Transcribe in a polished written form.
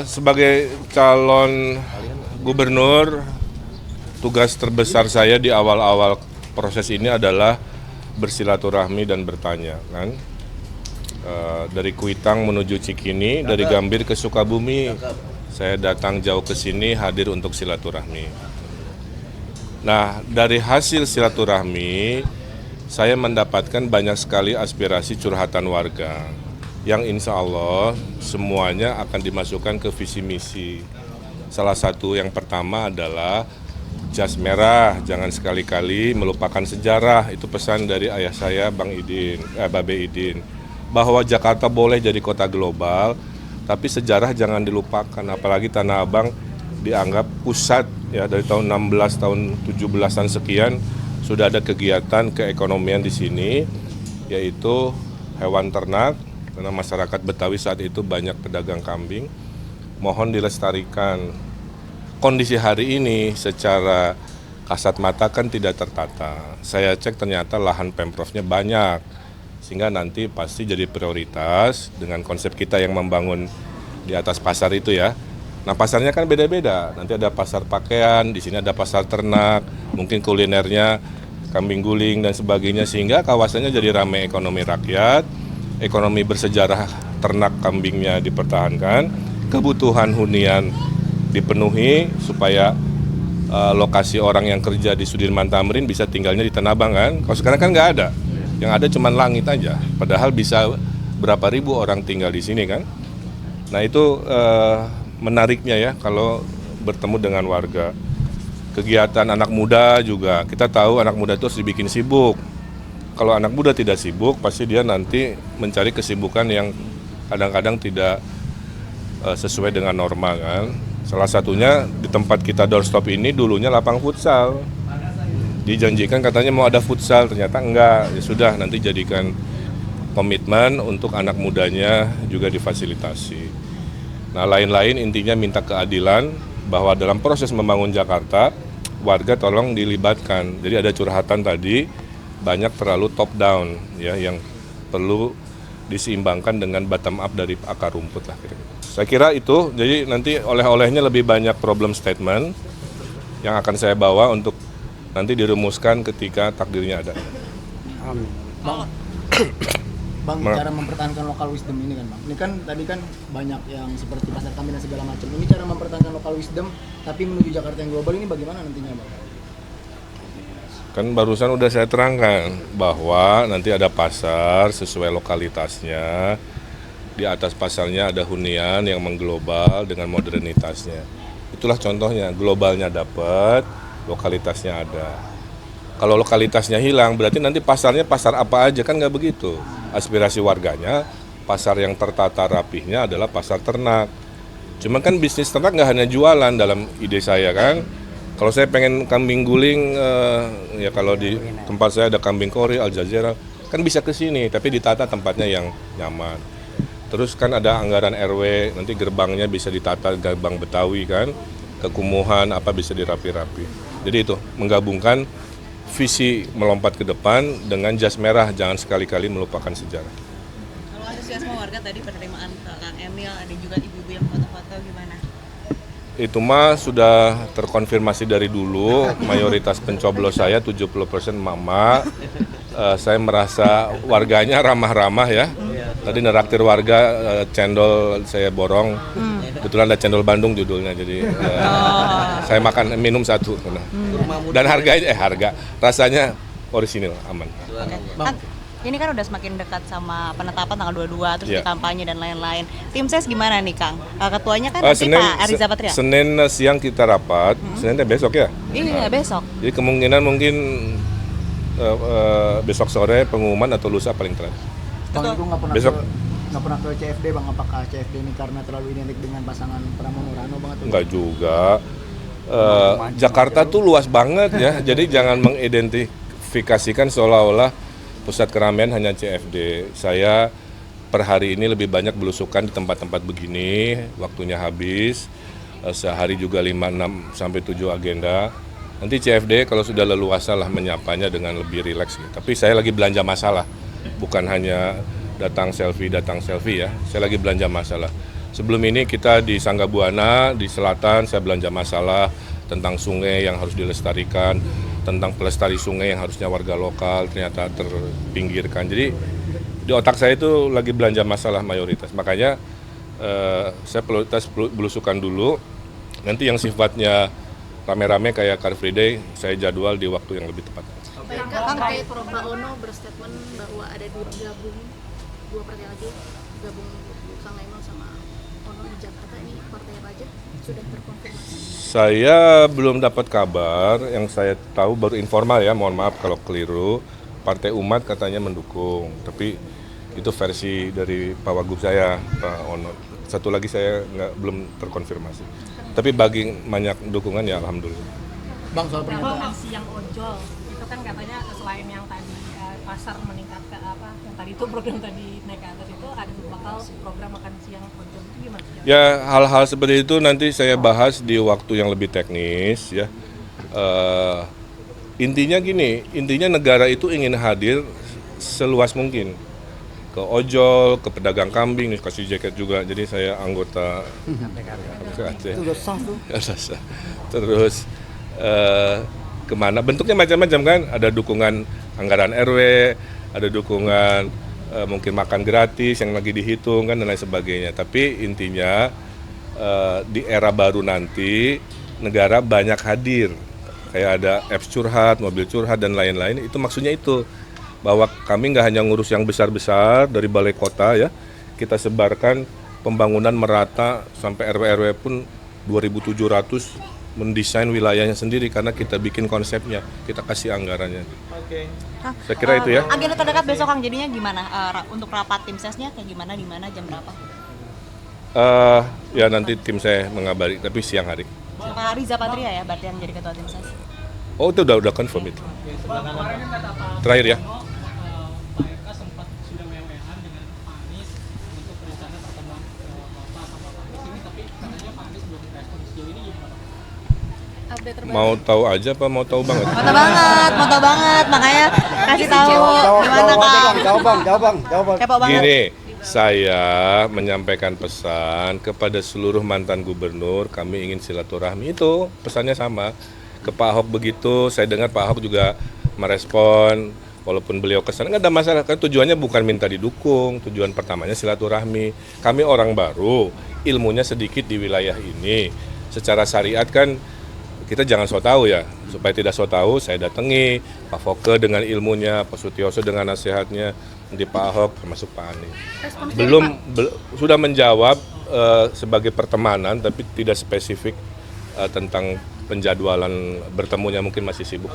Sebagai calon gubernur, tugas terbesar saya di awal-awal proses ini adalah bersilaturahmi dan bertanya, kan? Dari Kuitang menuju Cikini, dari Gambir ke Sukabumi, saya datang jauh ke sini hadir untuk silaturahmi. Nah, dari hasil silaturahmi, saya mendapatkan banyak sekali aspirasi curhatan warga yang insya Allah semuanya akan dimasukkan ke visi misi. Salah satu yang pertama adalah jas merah, jangan sekali-kali melupakan sejarah. Itu pesan dari ayah saya, Babe Idin, bahwa Jakarta boleh jadi kota global, tapi sejarah jangan dilupakan. Apalagi Tanah Abang dianggap pusat ya dari tahun 16, tahun 17-an sekian sudah ada kegiatan keekonomian di sini, yaitu hewan ternak. Karena masyarakat Betawi saat itu banyak pedagang kambing, mohon dilestarikan. Kondisi hari ini secara kasat mata kan tidak tertata. Saya cek ternyata lahan Pemprovnya banyak, sehingga nanti pasti jadi prioritas dengan konsep kita yang membangun di atas pasar itu ya. Nah pasarnya kan beda-beda, nanti ada pasar pakaian, di sini ada pasar ternak, mungkin kulinernya kambing guling dan sebagainya, sehingga kawasannya jadi ramai ekonomi rakyat, ekonomi bersejarah ternak kambingnya dipertahankan, kebutuhan hunian dipenuhi supaya lokasi orang yang kerja di Sudirman Tamrin bisa tinggalnya di Tanah Abang kan. Kalau sekarang kan nggak ada, yang ada cuma langit aja, padahal bisa berapa ribu orang tinggal di sini kan. Nah itu menariknya ya kalau bertemu dengan warga. Kegiatan anak muda juga, kita tahu anak muda itu harus dibikin sibuk. Kalau anak muda tidak sibuk, pasti dia nanti mencari kesibukan yang kadang-kadang tidak sesuai dengan norma kan. Salah satunya di tempat kita doorstop ini dulunya lapang futsal. Dijanjikan katanya mau ada futsal, ternyata enggak. Ya sudah, nanti jadikan komitmen untuk anak mudanya juga difasilitasi. Nah lain-lain intinya minta keadilan bahwa dalam proses membangun Jakarta, warga tolong dilibatkan. Jadi ada curhatan tadi, banyak terlalu top down ya, yang perlu diseimbangkan dengan bottom up dari akar rumput lah kira-kira. Saya kira itu, jadi nanti oleh-olehnya lebih banyak problem statement yang akan saya bawa untuk nanti dirumuskan ketika takdirnya ada. Amin. Bang, cara mempertahankan local wisdom ini kan Bang, ini kan tadi kan banyak yang seperti pasar kambing dan segala macam. Ini cara mempertahankan local wisdom tapi menuju Jakarta yang global ini bagaimana nantinya Bang? Kan barusan udah saya terangkan bahwa nanti ada pasar sesuai lokalitasnya. Di atas pasarnya ada hunian yang mengglobal dengan modernitasnya. Itulah contohnya, globalnya dapat, lokalitasnya ada. Kalau lokalitasnya hilang, berarti nanti pasarnya pasar apa aja, kan nggak begitu. Aspirasi warganya, pasar yang tertata rapihnya adalah pasar ternak. Cuma kan bisnis ternak nggak hanya jualan dalam ide saya kan. Kalau saya pengen kambing guling, ya kalau di tempat saya ada kambing kori, Al Jazeera, kan bisa ke sini, tapi ditata tempatnya yang nyaman. Terus kan ada anggaran RW, nanti gerbangnya bisa ditata gerbang Betawi kan, kekumuhan apa bisa dirapi-rapi. Jadi itu menggabungkan visi melompat ke depan dengan jas merah, jangan sekali-kali melupakan sejarah. Kalau antusiasme warga tadi penerimaan Kang Emil, ada juga ibu-ibu yang foto-foto gimana? Itu mah sudah terkonfirmasi dari dulu, mayoritas pencoblos saya 70% mama. Saya merasa warganya ramah-ramah ya. Tadi neraktir warga, cendol saya borong. Kebetulan ada cendol Bandung judulnya, jadi saya minum satu. Dan harga rasanya orisinil, aman. Kan ini kan udah semakin dekat sama penetapan tanggal 22, terus Ya. di kampanye dan lain-lain. Tim ses gimana nih Kang? Ketuanya kan nanti Pak Ariza Patria. Senin siang kita rapat, Seninnya besok ya? Iya besok. Jadi kemungkinan mungkin besok sore pengumuman atau lusa paling telat. Bang itu Besok. nggak pernah ke CFD Bang, apakah CFD ini karena terlalu identik dengan pasangan Pramono Rano Bang atau? Enggak juga. Jakarta tuh luas banget ya, jadi jangan mengidentifikasikan seolah-olah pusat keramaian hanya CFD. Saya per hari ini lebih banyak belusukan di tempat-tempat begini, waktunya habis. Sehari juga 5, 6, sampai 7 agenda. Nanti CFD kalau sudah leluasa lah menyapanya dengan lebih rileks. Tapi saya lagi belanja masalah, bukan hanya datang selfie ya. Saya lagi belanja masalah. Sebelum ini kita di Sanggabuana, di selatan, saya belanja masalah tentang sungai yang harus dilestarikan, tentang pelestari sungai yang harusnya warga lokal ternyata terpinggirkan. Jadi di otak saya itu lagi belanja masalah mayoritas. Makanya saya prioritas belusukan dulu. Nanti yang sifatnya rame-rame kayak Car Free Day, saya jadwal di waktu yang lebih tepat. Baik, Kang, terkait Pak Ono berstatement bahwa ada dua partai lagi gabung Kang Emil sama Ono di Jakarta, ini partai apa aja sudah terkonfirmasi? Saya belum dapat kabar, yang saya tahu baru informal ya, mohon maaf kalau keliru. Partai Umat katanya mendukung, tapi itu versi dari Pak Wagub saya, Pak Ono. Satu lagi saya belum terkonfirmasi. Tapi bagi banyak dukungan ya alhamdulillah. Bang, soal Kalau pernyataan aksi yang ojol itu kan katanya selain yang tadi pasar meningkat ke apa yang tadi itu program tadi naik ke atas itu ada bakal program makan siang ojol itu gimana? Ya hal-hal seperti itu nanti saya bahas di waktu yang lebih teknis ya. Intinya gini, intinya negara itu ingin hadir seluas mungkin ke ojol, ke pedagang kambing, kasih jaket juga. Jadi saya anggota itu udah sah tuh. Terus kemana? Bentuknya macam-macam kan. Ada dukungan anggaran RW, ada dukungan mungkin makan gratis yang lagi dihitung kan dan lain sebagainya. Tapi intinya di era baru nanti negara banyak hadir. Kayak ada apps curhat, mobil curhat dan lain-lain. Itu maksudnya itu. Bahwa kami nggak hanya ngurus yang besar-besar dari balai kota ya, kita sebarkan pembangunan merata sampai RW-RW pun 2.700 mendesain wilayahnya sendiri karena kita bikin konsepnya, kita kasih anggarannya. Oke. Saya kira itu ya. Agenda terdekat besok Kang, jadinya gimana? Untuk rapat tim sesnya kayak gimana, di mana, jam berapa? Ya nanti tim saya mengabari, tapi siang hari. Pak Riza Patria ya berarti yang jadi ketua tim ses. Oh itu udah confirm itu. Terakhir ya. Pak RK sempat sudah wewehan dengan Pak Anies untuk rencana pertemuan Bapak sama Pak Anies ini, tapi katanya Pak Anies belum respon sejauh ini gimana Pak? Update terbaru. Mau tahu aja apa mau tahu banget? Mau tahu banget, makanya kasih tahu gimana Kang. Jawab bang. Kepo banget. Gini, saya menyampaikan pesan kepada seluruh mantan gubernur, kami ingin silaturahmi, itu pesannya sama. Ke Pak Ahok begitu, saya dengar Pak Ahok juga merespon, walaupun beliau kesana nggak ada masalah, kan tujuannya bukan minta didukung, tujuan pertamanya silaturahmi. Kami orang baru, ilmunya sedikit di wilayah ini, secara syariat kan kita jangan so tahu ya, supaya tidak so tahu saya datangi Pak Foke dengan ilmunya, Pak Sutioso dengan nasihatnya, nanti Pak Ahok termasuk Pak Anies. Sudah menjawab sebagai pertemanan tapi tidak spesifik tentang penjadwalan bertemunya, mungkin masih sibuk.